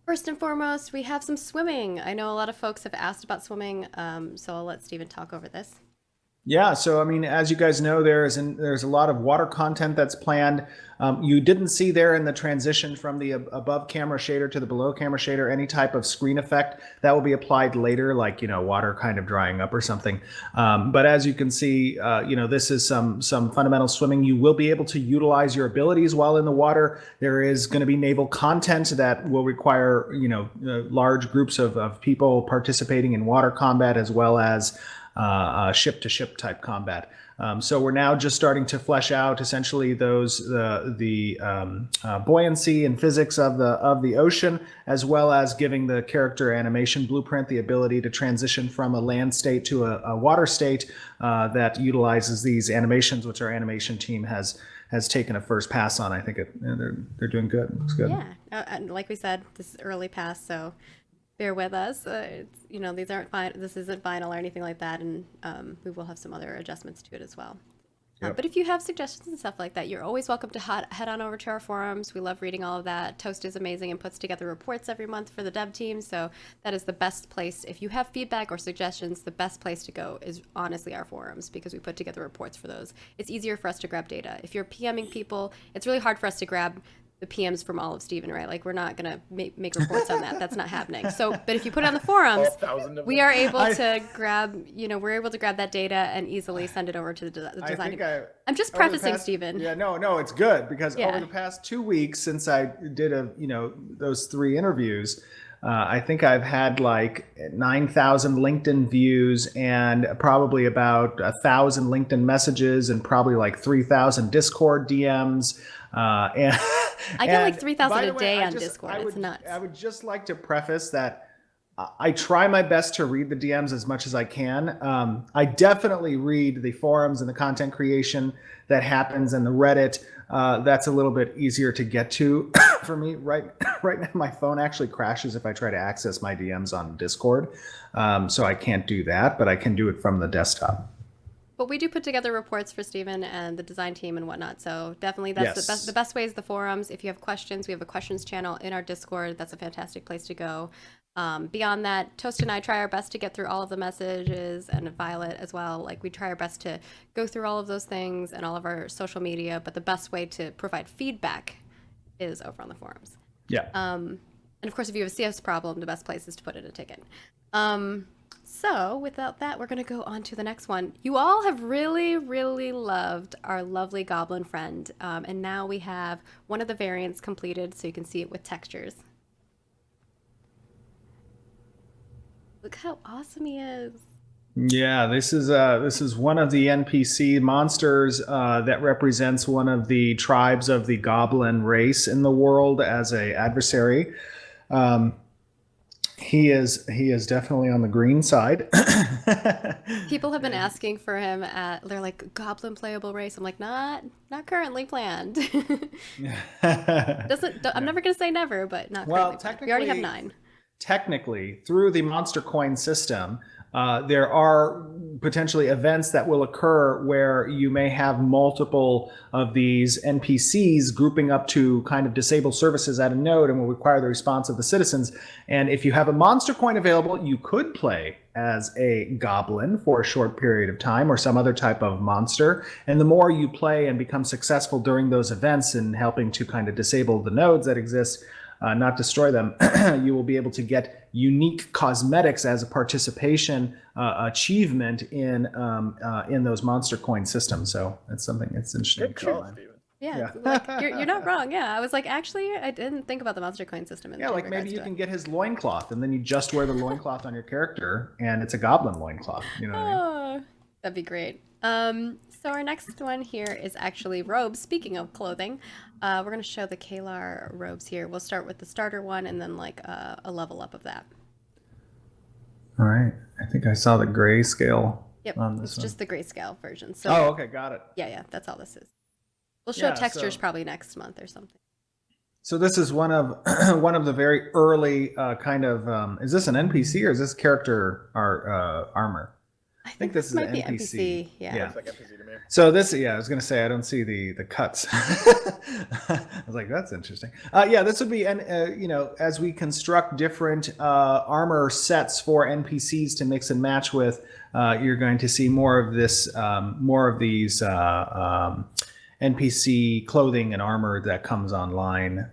First and foremost, we have some swimming. I know a lot of folks have asked about swimming, so I'll let Stephen talk over this. Yeah, so I mean, as you guys know, there's a lot of water content that's planned. You didn't see there in the transition from the above camera shader to the below camera shader any type of screen effect that will be applied later, like water kind of drying up or something. But as you can see, this is some fundamental swimming. You will be able to utilize your abilities while in the water. There is going to be naval content that will require large groups of people participating in water combat as well as ship-to-ship type combat. So we're now just starting to flesh out essentially the buoyancy and physics of the ocean, as well as giving the character animation blueprint the ability to transition from a land state to a water state that utilizes these animations, which our animation team has taken a first pass on. I think they're doing good. Looks good. Yeah, and like we said, this is early pass, so bear with us. These aren't fine. This isn't final or anything like that, and we will have some other adjustments to it as well. Yep. But if you have suggestions and stuff like that, you're always welcome to head on over to our forums. We love reading all of that. Toast is amazing and puts together reports every month for the dev team, so that is the best place. If you have feedback or suggestions, the best place to go is honestly our forums, because we put together reports for those. It's easier for us to grab data. If you're PMing people, it's really hard for us to grab the PMs from all of Stephen, right? Like, we're not gonna make reports on that. That's not happening. So, but if you put it on the forums, we are able to grab, we're able to grab that data and easily send it over to the design team. I'm just prefacing, Stephen. Yeah, no, it's good because over the past 2 weeks since I did those 3 interviews, I think I've had like 9,000 LinkedIn views and probably about 1,000 LinkedIn messages and probably like 3,000 Discord DMs. And I get like 3,000 a day on Discord. It's nuts. I would just like to preface that I try my best to read the DMs as much as I can. I definitely read the forums and the content creation that happens and the Reddit. That's a little bit easier to get to for me. Right now, my phone actually crashes if I try to access my DMs on Discord. So I can't do that, but I can do it from the desktop. But we do put together reports for Stephen and the design team and whatnot. So definitely that's the best way is the forums. If you have questions, we have a questions channel in our Discord. That's a fantastic place to go. Beyond that, Toast and I try our best to get through all of the messages, and Violet as well. Like, we try our best to go through all of those things and all of our social media. But the best way to provide feedback is over on the forums. Yeah. And of course, if you have a CS problem, the best place is to put in a ticket. So without that, we're going to go on to the next one. You all have really, really loved our lovely goblin friend. And now we have one of the variants completed, so you can see it with textures. Look how awesome he is. Yeah, this is one of the NPC monsters that represents one of the tribes of the goblin race in the world as a adversary. He is definitely on the green side. People have been asking for him they're like, goblin playable race. I'm like, not currently planned. I'm never gonna say never, but not currently planned. We already have 9. Technically, through the monster coin system, there are potentially events that will occur where you may have multiple of these NPCs grouping up to kind of disable services at a node and will require the response of the citizens. And if you have a monster coin available, you could play as a goblin for a short period of time or some other type of monster. And the more you play and become successful during those events and helping to kind of disable the nodes that exist, not destroy them, you will be able to get unique cosmetics as a participation achievement in those monster coin systems. So that's something that's interesting. Yeah. Like, you're not wrong. Yeah, I was like, actually, I didn't think about the monster coin system. Like maybe you can get his loincloth, and then you just wear the loincloth on your character, and it's a goblin loincloth. You know what I mean? That'd be great. So our next one here is actually robes. Speaking of clothing, we're going to show the Kalar robes here. We'll start with the starter one and then like a level up of that. All right. I think I saw the grayscale on this it's one. Just the grayscale version. So, okay. Got it. Yeah. That's all this is. We'll show textures probably next month or something. So this is one of one of the very early kind of, is this an NPC or is this character armor? I think this is might an be NPC. NPC. Yeah. Looks like NPC to me. So this, I was going to say, I don't see the cuts. I was like, that's interesting. Yeah, this would be, as we construct different armor sets for NPCs to mix and match with, you're going to see more of this, more of these NPC clothing and armor that comes online.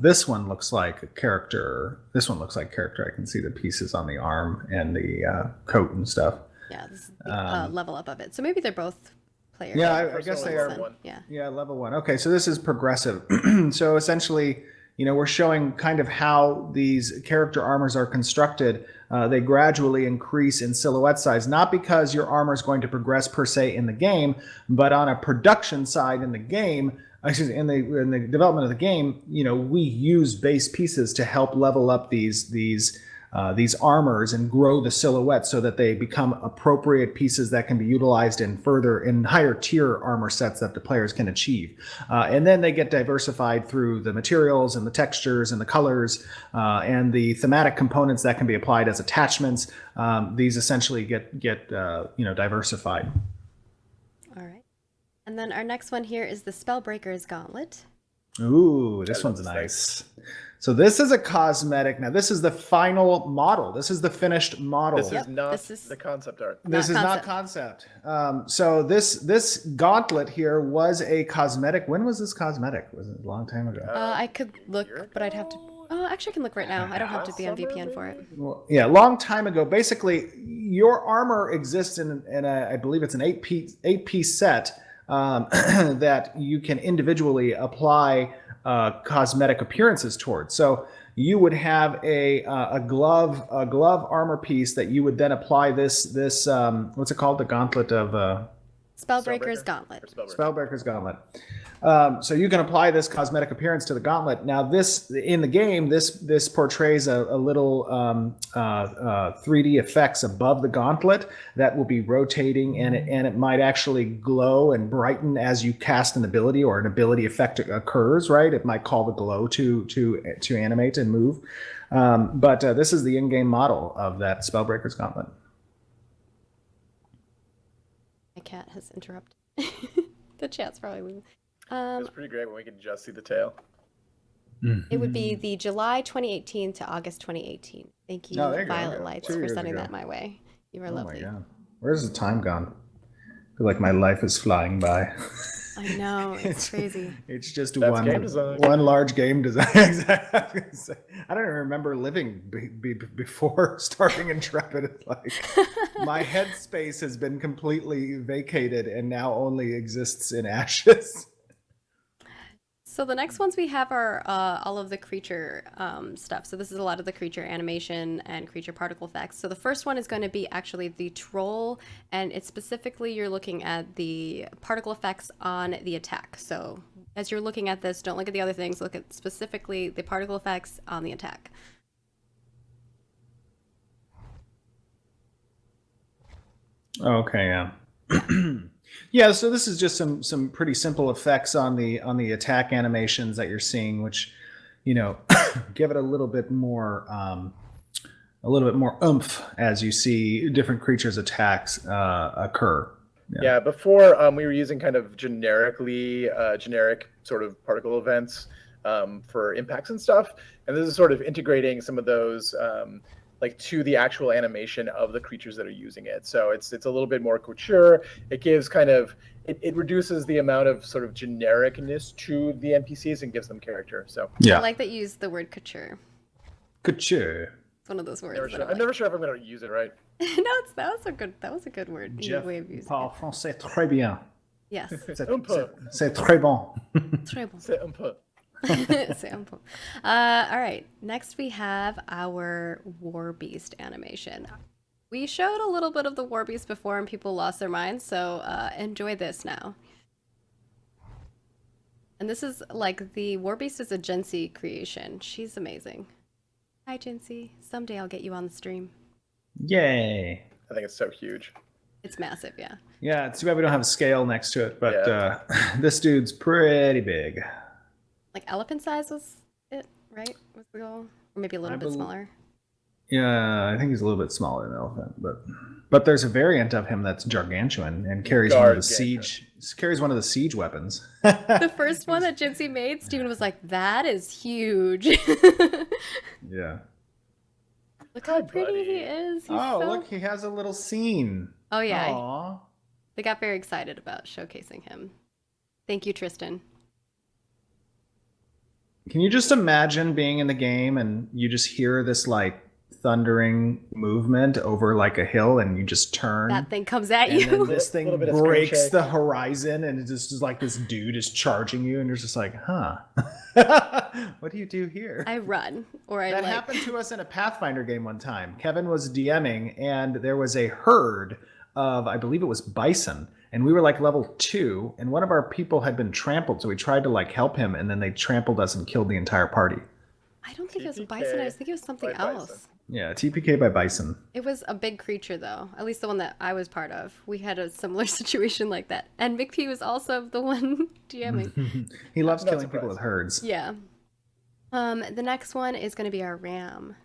This one looks like a character. This one looks like character. I can see the pieces on the arm and the coat and stuff. Yeah, this is the level up of it. So maybe they're both players. Yeah, I guess they are. One. Yeah. Yeah, level 1. Okay, so this is progressive. So essentially, we're showing kind of how these character armors are constructed. They gradually increase in silhouette size, not because your armor is going to progress per se in the game, but on a production side in the game, in the development of the game, we use base pieces to help level up these armors and grow the silhouette so that they become appropriate pieces that can be utilized in higher tier armor sets that the players can achieve. And then they get diversified through the materials and the textures and the colors and the thematic components that can be applied as attachments. These essentially get diversified. All right. And then our next one here is the Spellbreaker's Gauntlet. Ooh, this one's nice. So this is a cosmetic. Now this is the final model. This is the finished model. This is not the concept art. This is not concept. So this gauntlet here was a cosmetic. When was this cosmetic? Was it a long time ago? I could look, but I'd have to. Oh, actually, I can look right now. I don't have to be on VPN for it. Well, yeah, long time ago. Basically, your armor exists in I believe it's an eight piece set that you can individually apply cosmetic appearances towards. So you would have a glove armor piece that you would then apply this what's it called, the gauntlet of Spellbreaker's Gauntlet. Spellbreaker's Gauntlet. So you can apply this cosmetic appearance to the gauntlet. Now, this in the game, this portrays a little 3D effects above the gauntlet that will be rotating, and it might actually glow and brighten as you cast an ability or an ability effect occurs. Right? It might call the glow to animate and move. But this is the in-game model of that Spellbreaker's Gauntlet. My cat has interrupted. The chat's probably leaving. It's pretty great when we can just see the tail. It would be the July 2018 to August 2018. Thank you, Violet Lights, for sending that my way. You are lovely. Oh my God. Where's the time gone? I feel like my life is flying by. I know, it's crazy. It's just game design. one large game design. Exactly. I don't even remember living before starting Intrepid. It's like my headspace has been completely vacated and now only exists in ashes. So the next ones we have are all of the creature stuff. So this is a lot of the creature animation and creature particle effects. So the first one is going to be actually the troll, and it's specifically you're looking at the particle effects on the attack. So as you're looking at this, don't look at the other things. Look at specifically the particle effects on the attack. Okay, yeah. Yeah, so this is just some pretty simple effects on the attack animations that you're seeing, which, give it a little bit more oomph as you see different creatures' attacks occur. Yeah, before we were using kind of generic sort of particle events for impacts and stuff, and this is sort of integrating some of those to the actual animation of the creatures that are using it. So it's a little bit more couture. It gives it reduces the amount of sort of genericness to the NPCs and gives them character. So yeah, I like that you use the word couture. Couture. It's one of those words. I'm never sure if I'm going to use it right. No, that was a good word. Jeff way of using parle français très bien. Yes. C'est très bon. Très bon. C'est un peu. All right, next we have our War Beast animation. We showed a little bit of the War Beast before and people lost their minds, so enjoy this now. And this is the War Beast is a Jency creation. She's amazing. Hi Jency, someday I'll get you on the stream. Yay. I think it's so huge. It's massive, yeah. Yeah, it's too bad we don't have a scale next to it, but this dude's pretty big. Like elephant size was it, right? Was the goal? Or maybe a little bit smaller? Yeah, I think he's a little bit smaller than an elephant, but there's a variant of him that's gargantuan and carries one of the siege weapons. The first one that Jinsey made, Steven was like, "That is huge." Yeah. Look how pretty he is. Look, he has a little scene. Oh yeah. Aww. They got very excited about showcasing him. Thank you, Tristan. Can you just imagine being in the game and you just hear this like thundering movement over like a hill and you just turn? That thing comes at and you. then this thing breaks the horizon and it just is like this dude is charging you and you're just like, huh? What do you do here? I run. That happened to us in a Pathfinder game one time. Kevin was DMing and there was a herd of, I believe it was bison. And we were like level 2, and one of our people had been trampled, so we tried to like help him, and then they trampled us and killed the entire party. I don't think it was a bison. I just think it was something else. Yeah, TPK by bison. It was a big creature, though. At least the one that I was part of. We had a similar situation like that. And McP was also the one DMing. He loves killing people with herds. Yeah. The next one is going to be our ram.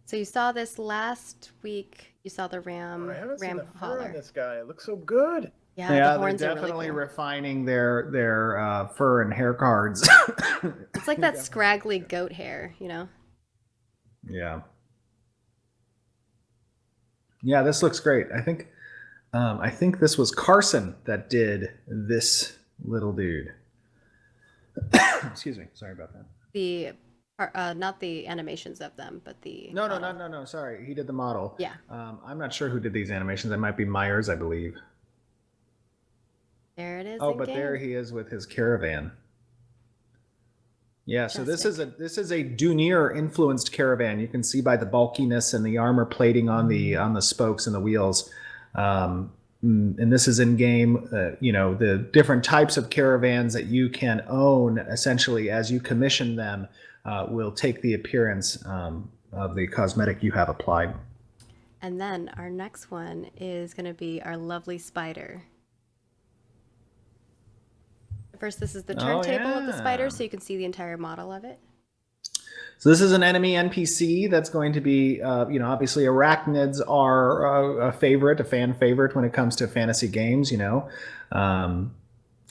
So you saw this last week. You saw the ram. I haven't seen the fur hauler. on this guy. It looks so good. Yeah, the horns they're are definitely really cool. refining their fur and hair cards. It's like that scraggly goat hair, you know? Yeah. Yeah, this looks great. I think this was Carson that did this little dude. Excuse me. Sorry about that. Not the animations of them, but the No. Sorry, he did the model. Yeah. I'm not sure who did these animations. It might be Myers, I believe. There it is. Oh, but there he is with his caravan. Yeah, so this is a Dunir influenced caravan. You can see by the bulkiness and the armor plating on the spokes and the wheels. And this is in game. The different types of caravans that you can own essentially as you commission them will take the appearance of the cosmetic you have applied. And then our next one is going to be our lovely spider. First, this is the turntable of the spider, so you can see the entire model of it. So this is an enemy NPC that's going to be, obviously arachnids are a fan favorite when it comes to fantasy games,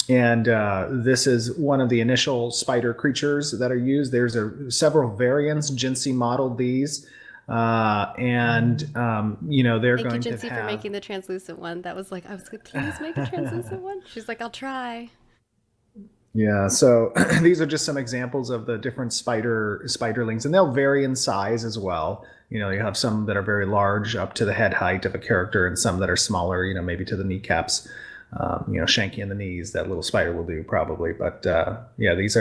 And this is one of the initial spider creatures that are used. There's several variants. Jinsey modeled these. They're going to have... Thank you, Jinsey, for making the translucent one. That was like, I was like, please make a translucent one. She's like, I'll try. Yeah, so these are just some examples of the different spiderlings, and they'll vary in size as well. You have some that are very large up to the head height of a character, and some that are smaller, maybe to the kneecaps. Shanky in the knees, that little spider will do probably. But these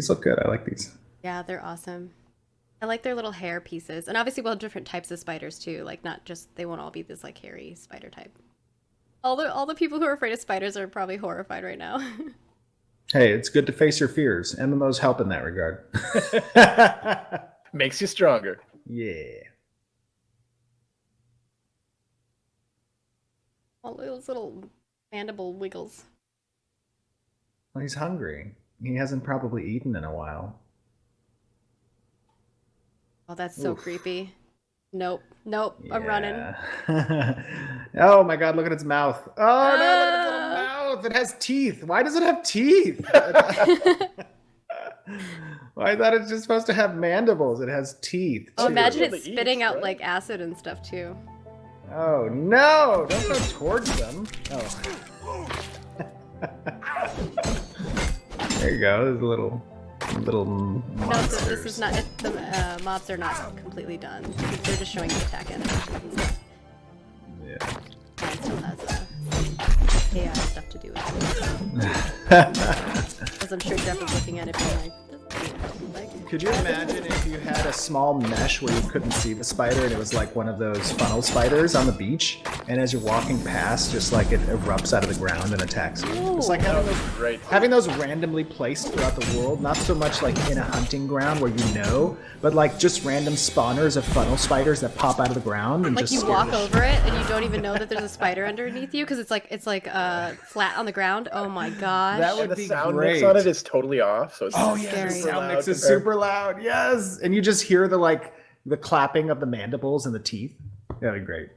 look good. I like these. Yeah, they're awesome. I like their little hair pieces, and obviously we'll have different types of spiders too. Like they won't all be this like hairy spider type. All the people who are afraid of spiders are probably horrified right now. Hey, it's good to face your fears. MMOs help in that regard. Makes you stronger. Yeah. All those little mandible wiggles. Well, he's hungry. He hasn't probably eaten in a while. Oh, that's so creepy. Nope. Yeah. I'm running. Oh my God, look at its mouth. Oh no, look at its little mouth. It has teeth. Why does it have teeth? Well, I thought it's just supposed to have mandibles. It has teeth. Oh, imagine it spitting out like acid and stuff too. Oh no, don't go towards them. Oh. There you go. There's a little monsters. No, this is not. The mobs are not completely done. They're just showing the attack animations. Yeah. Mine still has AI stuff to do with it. As I'm sure Jeff is looking at it being like, could you imagine if you had a small mesh where you couldn't see the spider and it was like one of those funnel spiders on the beach, and as you're walking past, just like it erupts out of the ground and attacks you? It's like having those randomly placed throughout the world, not so much like in a hunting ground where but like just random spawners of funnel spiders that pop out of the ground and like just you walk over it and you don't even know that there's a spider underneath you because it's like flat on the ground. Oh my gosh. That would the be sound great. mix on it is totally off, so it's the sound mix is super loud. Yes. And you just hear the clapping of the mandibles and the teeth. That'd be great.